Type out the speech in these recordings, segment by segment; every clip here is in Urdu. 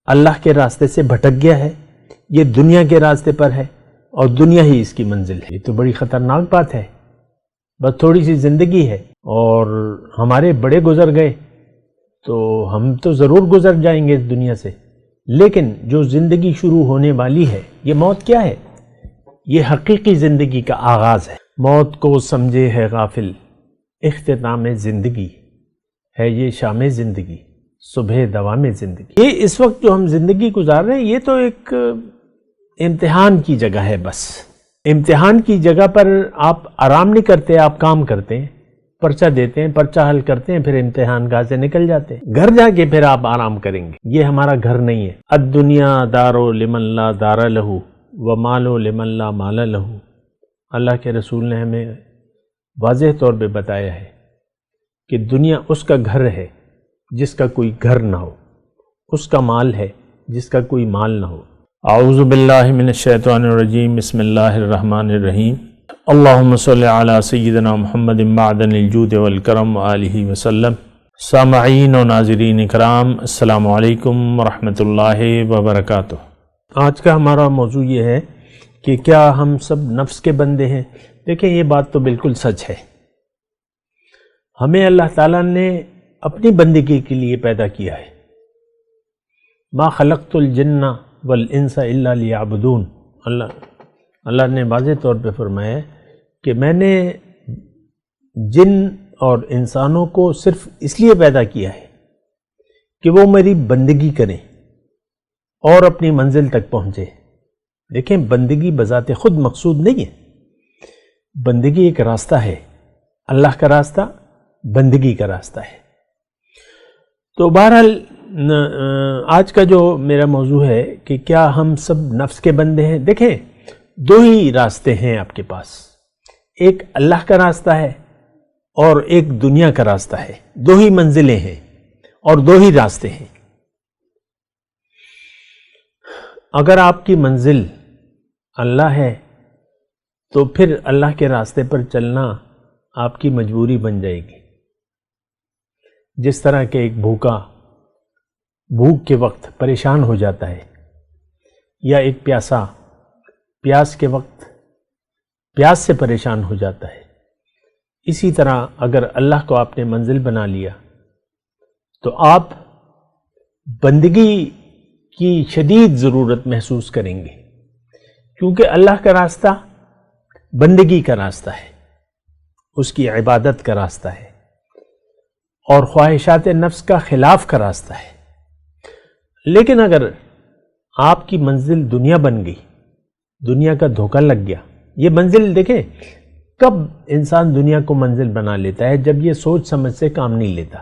اللہ کے راستے سے بھٹک گیا ہے، یہ دنیا کے راستے پر ہے اور دنیا ہی اس کی منزل ہے۔ یہ تو بڑی خطرناک بات ہے۔ بس تھوڑی سی زندگی ہے اور ہمارے بڑے گزر گئے تو ہم تو ضرور گزر جائیں گے اس دنیا سے، لیکن جو زندگی شروع ہونے والی ہے، یہ موت کیا ہے؟ یہ حقیقی زندگی کا آغاز ہے۔ موت کو سمجھے ہے غافل، اختتام زندگی ہے یہ شام زندگی، صبح دوام زندگی۔ یہ اس وقت جو ہم زندگی گزار رہے ہیں، یہ تو ایک امتحان کی جگہ ہے۔ بس امتحان کی جگہ پر آپ آرام نہیں کرتے، آپ کام کرتے ہیں، پرچہ دیتے ہیں، پرچہ حل کرتے ہیں، پھر امتحان گاہ سے نکل جاتے ہیں۔ گھر جا کے پھر آپ آرام کریں گے، یہ ہمارا گھر نہیں ہے۔ الدنیا دارو لمن لا دار لہو ومال لمن لا مال لہو۔ اللہ کے رسول نے ہمیں واضح طور پہ بتایا ہے کہ دنیا اس کا گھر ہے جس کا کوئی گھر نہ ہو، اس کا مال ہے جس کا کوئی مال نہ ہو۔ اعوذ باللہ من الشیطان الرجیم، بسم اللہ الرحمن الرحیم۔ اللہم صلی علی سیدنا محمد معدن الجود والکرم آلہ وسلم۔ سامعین و ناظرین اکرام، السلام علیکم ورحمۃ اللہ وبرکاتہ۔ آج کا ہمارا موضوع یہ ہے کہ کیا ہم سب نفس کے بندے ہیں؟ دیکھیں، یہ بات تو بالکل سچ ہے۔ ہمیں اللہ تعالیٰ نے اپنی بندگی کے لیے پیدا کیا ہے۔ ما خلقت الجن والانس الا لیعبدون۔ اللہ نے واضح طور پہ فرمایا کہ میں نے جن اور انسانوں کو صرف اس لیے پیدا کیا ہے کہ وہ میری بندگی کریں اور اپنی منزل تک پہنچے۔ دیکھیں، بندگی بذات خود مقصود نہیں ہے، بندگی ایک راستہ ہے، اللہ کا راستہ بندگی کا راستہ ہے۔ تو بہرحال آج کا جو میرا موضوع ہے کہ کیا ہم سب نفس کے بندے ہیں؟ دیکھیں، دو ہی راستے ہیں آپ کے پاس، ایک اللہ کا راستہ ہے اور ایک دنیا کا راستہ ہے۔ دو ہی منزلیں ہیں اور دو ہی راستے ہیں۔ اگر آپ کی منزل اللہ ہے تو پھر اللہ کے راستے پر چلنا آپ کی مجبوری بن جائے گی۔ جس طرح کہ ایک بھوکا بھوک کے وقت پریشان ہو جاتا ہے، یا ایک پیاسا پیاس کے وقت پیاس سے پریشان ہو جاتا ہے، اسی طرح اگر اللہ کو آپ نے منزل بنا لیا تو آپ بندگی کی شدید ضرورت محسوس کریں گے، کیونکہ اللہ کا راستہ بندگی کا راستہ ہے، اس کی عبادت کا راستہ ہے اور خواہشات نفس کا خلاف کا راستہ ہے۔ لیکن اگر آپ کی منزل دنیا بن گئی، دنیا کا دھوکہ لگ گیا، یہ منزل دیکھیں کب انسان دنیا کو منزل بنا لیتا ہے؟ جب یہ سوچ سمجھ سے کام نہیں لیتا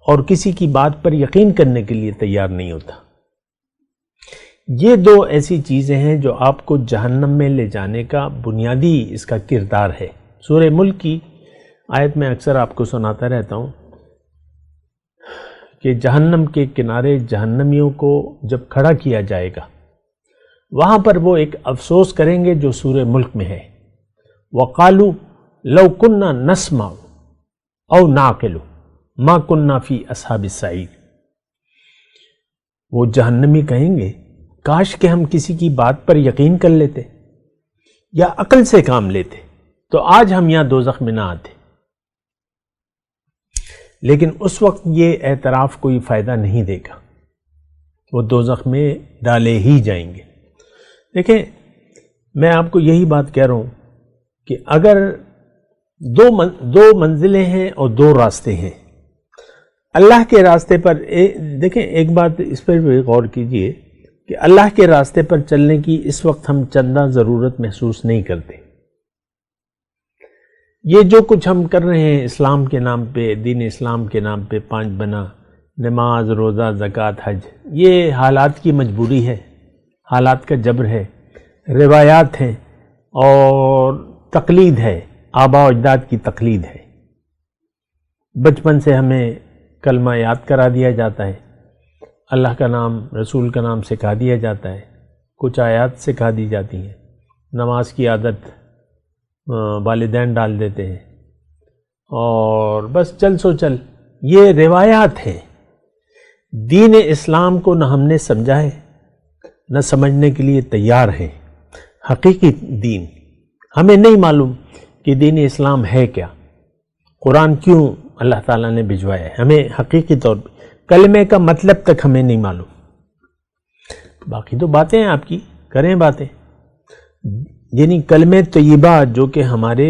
اور کسی کی بات پر یقین کرنے کے لیے تیار نہیں ہوتا۔ یہ دو ایسی چیزیں ہیں جو آپ کو جہنم میں لے جانے کا بنیادی اس کا کردار ہے۔ سورہ ملک کی آیت میں اکثر آپ کو سناتا رہتا ہوں کہ جہنم کے کنارے جہنمیوں کو جب کھڑا کیا جائے گا، وہاں پر وہ ایک افسوس کریں گے جو سورہ ملک میں ہے، وَقَالُوا لَوْ كُنَّا نَسْمَعُ أَوْ نَعْقِلُ مَا كُنَّا فِي أَصْحَابِ السَّعِيرِ۔ وہ جہنمی کہیں گے، کاش کہ ہم کسی کی بات پر یقین کر لیتے یا عقل سے کام لیتے تو آج ہم یہاں دوزخ میں نہ آتے۔ لیکن اس وقت یہ اعتراف کوئی فائدہ نہیں دے گا، وہ دوزخ میں ڈالے ہی جائیں گے۔ دیکھیں، میں آپ کو یہی بات کہہ رہا ہوں کہ اگر دو منزلیں ہیں اور دو راستے ہیں، اللہ کے راستے پر دیکھیں، ایک بات اس پر بھی غور کیجئے کہ اللہ کے راستے پر چلنے کی اس وقت ہم چندہ ضرورت محسوس نہیں کرتے۔ یہ جو کچھ ہم کر رہے ہیں اسلام کے نام پہ، دین اسلام کے نام پہ، 5 بنا، نماز، روزہ، زکوٰۃ، حج، یہ حالات کی مجبوری ہے، حالات کا جبر ہے، روایات ہیں اور تقلید ہے، آباء و اجداد کی تقلید ہے۔ بچپن سے ہمیں کلمہ یاد کرا دیا جاتا ہے، اللہ کا نام، رسول کا نام سکھا دیا جاتا ہے، کچھ آیات سکھا دی جاتی ہیں، نماز کی عادت والدین ڈال دیتے ہیں اور بس چل سو چل، یہ روایات ہیں۔ دین اسلام کو نہ ہم نے سمجھا ہے نہ سمجھنے کے لیے تیار ہیں۔ حقیقی دین ہمیں نہیں معلوم کہ دین اسلام ہے کیا، قرآن کیوں اللہ تعالیٰ نے بھجوایا ہے، ہمیں حقیقی طور پہ کلمے کا مطلب تک ہمیں نہیں معلوم۔ باقی تو باتیں ہیں آپ کی، کریں باتیں، یعنی کلمہ طیبہ جو کہ ہمارے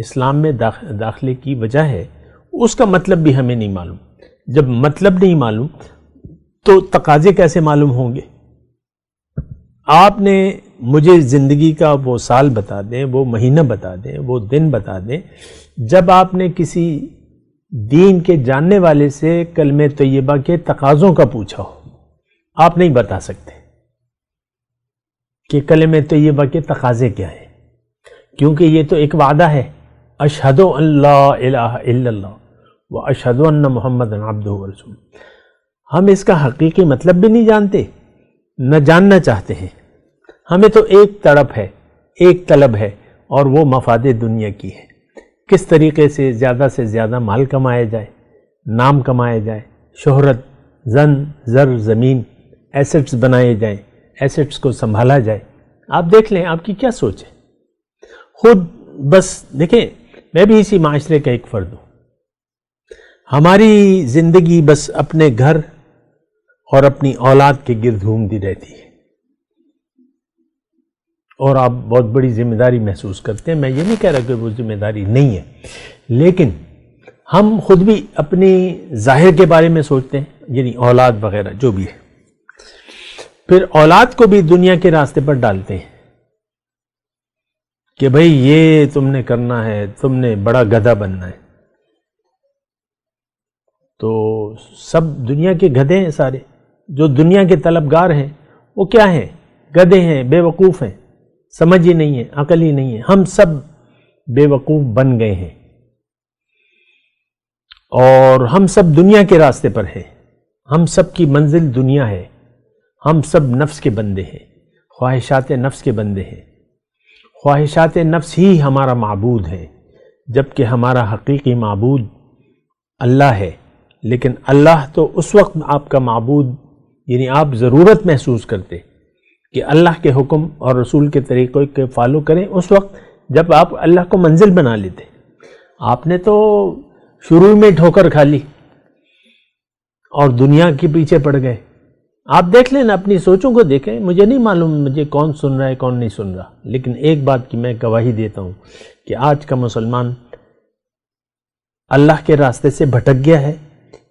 اسلام میں داخلے کی وجہ ہے، اس کا مطلب بھی ہمیں نہیں معلوم۔ جب مطلب نہیں معلوم تو تقاضے کیسے معلوم ہوں گے؟ آپ نے مجھے زندگی کا وہ سال بتا دیں، وہ مہینہ بتا دیں، وہ دن بتا دیں جب آپ نے کسی دین کے جاننے والے سے کلمہ طیبہ کے تقاضوں کا پوچھا ہو، آپ نہیں بتا سکتے کہ کلمہ طیبہ کے تقاضے کیا ہیں، کیونکہ یہ تو ایک وعدہ ہے، اشہد ان لا الہ الا اللہ و اشہد ان محمد عبدہ ورسولہ۔ ہم اس کا حقیقی مطلب بھی نہیں جانتے، نہ جاننا چاہتے ہیں۔ ہمیں تو ایک تڑپ ہے، ایک طلب ہے، اور وہ مفاد دنیا کی ہے۔ کس طریقے سے زیادہ مال کمایا جائے، نام کمایا جائے، شہرت، زن، زر، زمین، ایسٹس بنائے جائیں، ایسٹس کو سنبھالا جائے۔ آپ دیکھ لیں آپ کی کیا سوچ ہے۔ خود بس دیکھیں، میں بھی اسی معاشرے کا ایک فرد ہوں۔ ہماری زندگی بس اپنے گھر اور اپنی اولاد کے گرد گھومتی رہتی ہے، اور آپ بہت بڑی ذمہ داری محسوس کرتے ہیں۔ میں یہ نہیں کہہ رہا کہ وہ ذمہ داری نہیں ہے، لیکن ہم خود بھی اپنی ظاہر کے بارے میں سوچتے ہیں، یعنی اولاد وغیرہ جو بھی ہے، پھر اولاد کو بھی دنیا کے راستے پر ڈالتے ہیں کہ بھئی یہ تم نے کرنا ہے، تم نے بڑا گدھا بننا ہے۔ تو سب دنیا کے گدھے ہیں سارے، جو دنیا کے طلبگار ہیں وہ کیا ہیں؟ گدھے ہیں، بے وقوف ہیں، سمجھ ہی نہیں ہے، عقل ہی نہیں ہے۔ ہم سب بے وقوف بن گئے ہیں، اور ہم سب دنیا کے راستے پر ہیں۔ ہم سب کی منزل دنیا ہے، ہم سب نفس کے بندے ہیں، خواہشات نفس کے بندے ہیں۔ خواہشات نفس ہی ہمارا معبود ہے، جبکہ ہمارا حقیقی معبود اللہ ہے۔ لیکن اللہ تو اس وقت آپ کا معبود، یعنی آپ ضرورت محسوس کرتے کہ اللہ کے حکم اور رسول کے طریقوں کے فالو کریں، اس وقت جب آپ اللہ کو منزل بنا لیتے۔ آپ نے تو شروع میں ٹھوکر کھا لی اور دنیا کے پیچھے پڑ گئے۔ آپ دیکھ لیں نا، اپنی سوچوں کو دیکھیں۔ مجھے نہیں معلوم مجھے کون سن رہا ہے کون نہیں سن رہا، لیکن ایک بات کی میں گواہی دیتا ہوں کہ آج کا مسلمان اللہ کے راستے سے بھٹک گیا ہے،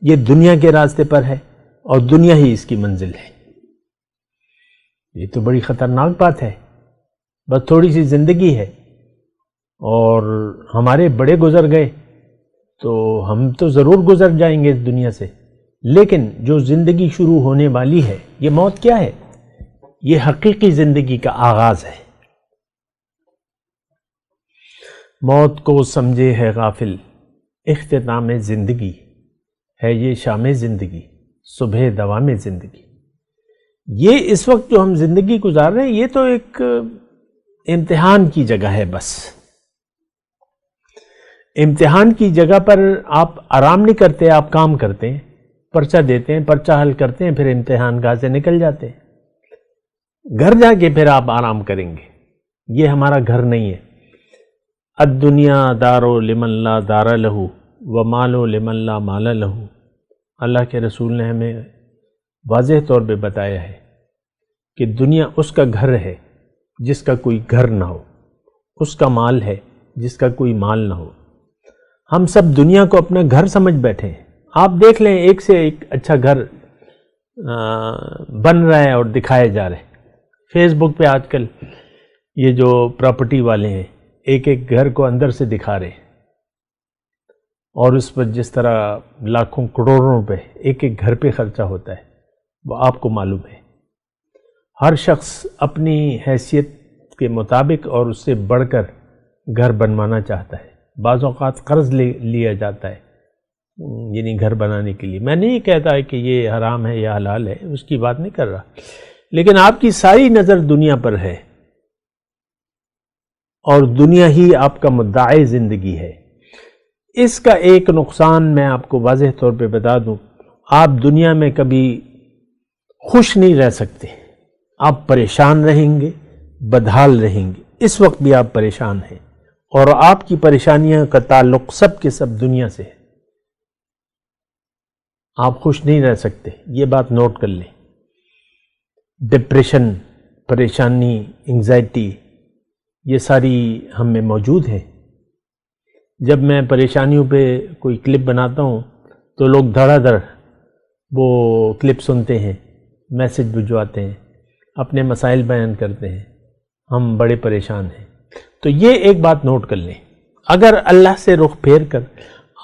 یہ دنیا کے راستے پر ہے، اور دنیا ہی اس کی منزل ہے۔ یہ تو بڑی خطرناک بات ہے۔ بس تھوڑی سی زندگی ہے، اور ہمارے بڑے گزر گئے تو ہم تو ضرور گزر جائیں گے اس دنیا سے، لیکن جو زندگی شروع ہونے والی ہے، یہ موت کیا ہے؟ یہ حقیقی زندگی کا آغاز ہے۔ موت کو سمجھے ہے غافل، اختتام زندگی ہے یہ شام زندگی، صبح دوام زندگی۔ یہ اس وقت جو ہم زندگی گزار رہے ہیں، یہ تو ایک امتحان کی جگہ ہے۔ بس امتحان کی جگہ پر آپ آرام نہیں کرتے، آپ کام کرتے ہیں، پرچہ دیتے ہیں، پرچہ حل کرتے ہیں، پھر امتحان گاہ سے نکل جاتے ہیں۔ گھر جا کے پھر آپ آرام کریں گے، یہ ہمارا گھر نہیں ہے۔ الدنیا دارو لمن لا دار لہو ومالو لمن لا مال لہو۔ اللہ کے رسول نے ہمیں واضح طور پہ بتایا ہے کہ دنیا اس کا گھر ہے جس کا کوئی گھر نہ ہو، اس کا مال ہے جس کا کوئی مال نہ ہو۔ ہم سب دنیا کو اپنا گھر سمجھ بیٹھے ہیں۔ آپ دیکھ لیں، ایک سے ایک اچھا گھر بن رہا ہے اور دکھائے جا رہے ہیں۔ فیس بک پہ آج کل یہ جو پراپرٹی والے ہیں، ایک ایک گھر کو اندر سے دکھا رہے ہیں، اور اس پر جس طرح لاکھوں کروڑوں روپے ایک ایک گھر پہ خرچہ ہوتا ہے، وہ آپ کو معلوم ہے۔ ہر شخص اپنی حیثیت کے مطابق اور اس سے بڑھ کر گھر بنوانا چاہتا ہے۔ بعض اوقات قرض لیا جاتا ہے، یعنی گھر بنانے کے لیے۔ میں نہیں کہتا ہے کہ یہ حرام ہے یا حلال ہے، اس کی بات نہیں کر رہا، لیکن آپ کی ساری نظر دنیا پر ہے، اور دنیا ہی آپ کا مدعی زندگی ہے۔ اس کا ایک نقصان میں آپ کو واضح طور پہ بتا دوں، آپ دنیا میں کبھی خوش نہیں رہ سکتے، آپ پریشان رہیں گے، بدحال رہیں گے۔ اس وقت بھی آپ پریشان ہیں اور آپ کی پریشانیاں کا تعلق سب کے سب دنیا سے ہے۔ آپ خوش نہیں رہ سکتے، یہ بات نوٹ کر لیں۔ ڈپریشن، پریشانی، انگزائٹی، یہ ساری ہم میں موجود ہے۔ جب میں پریشانیوں پہ کوئی کلپ بناتا ہوں تو لوگ دھڑا دھڑ وہ کلپ سنتے ہیں، میسج بھجواتے ہیں، اپنے مسائل بیان کرتے ہیں، ہم بڑے پریشان ہیں۔ تو یہ ایک بات نوٹ کر لیں، اگر اللہ سے رخ پھیر کر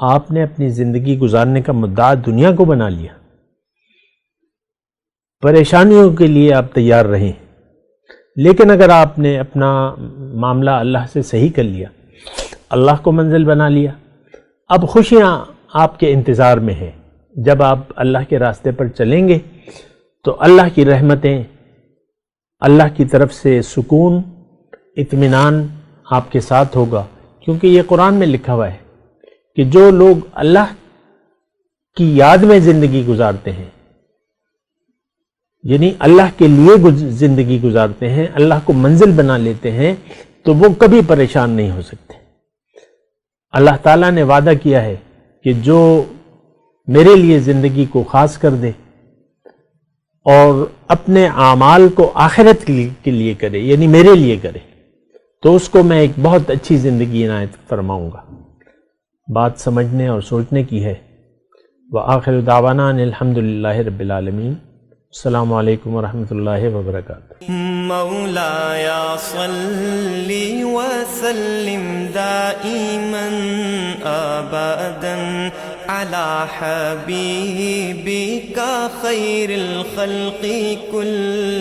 آپ نے اپنی زندگی گزارنے کا مدعا دنیا کو بنا لیا، پریشانیوں کے لیے آپ تیار رہیں، لیکن اگر آپ نے اپنا معاملہ اللہ سے صحیح کر لیا، اللہ کو منزل بنا لیا، اب خوشیاں آپ کے انتظار میں ہیں۔ جب آپ اللہ کے راستے پر چلیں گے تو اللہ کی رحمتیں، اللہ کی طرف سے سکون، اطمینان آپ کے ساتھ ہوگا، کیونکہ یہ قرآن میں لکھا ہوا ہے کہ جو لوگ اللہ کی یاد میں زندگی گزارتے ہیں، یعنی اللہ کے لیے زندگی گزارتے ہیں، اللہ کو منزل بنا لیتے ہیں، تو وہ کبھی پریشان نہیں ہو سکتے۔ اللہ تعالیٰ نے وعدہ کیا ہے کہ جو میرے لیے زندگی کو خاص کر دے اور اپنے اعمال کو آخرت کے لیے کرے، یعنی میرے لیے کرے، تو اس کو میں ایک بہت اچھی زندگی عنایت فرماؤں گا۔ بات سمجھنے اور سوچنے کی ہے۔ وآخر دعوانا ان الحمد للہ رب العالمین۔ السلام علیکم ورحمۃ اللہ وبرکاتہ۔ مولاي صل وسلم دائما ابدا على حبيبك خير الخلق كلهم